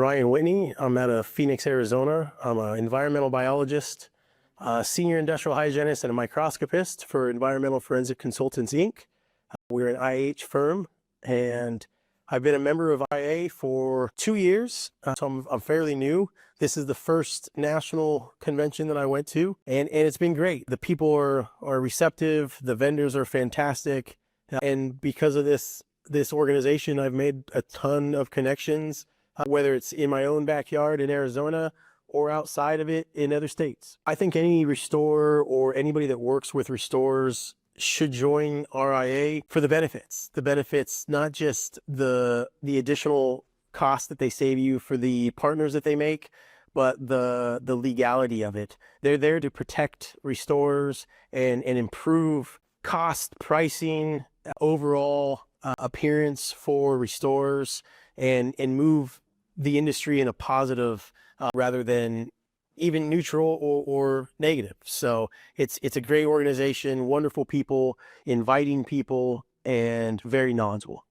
Ryan Whitney. I'm out of Phoenix, Arizona. I'm an environmental biologist, senior industrial hygienist, and a microscopist for Environmental Forensic Consultants, Inc. We're an IH firm, and I've been a member of IA for 2 years, so I'm fairly new. This is the first national convention that I went to, and it's been great. The people are receptive, the vendors are fantastic, and because of this organization, I've made a ton of connections, whether it's in my own backyard in Arizona or outside of it in other states. I think any restorer or anybody that works with restorers should join RIA for the benefits. The benefits, not just the additional cost that they save you for the partners that they make, but the legality of it. They're there to protect restorers and improve cost, pricing, overall appearance for restorers, and move the industry in a positive rather than even neutral or negative. So it's a great organization, wonderful people, inviting people, and very knowledgeable.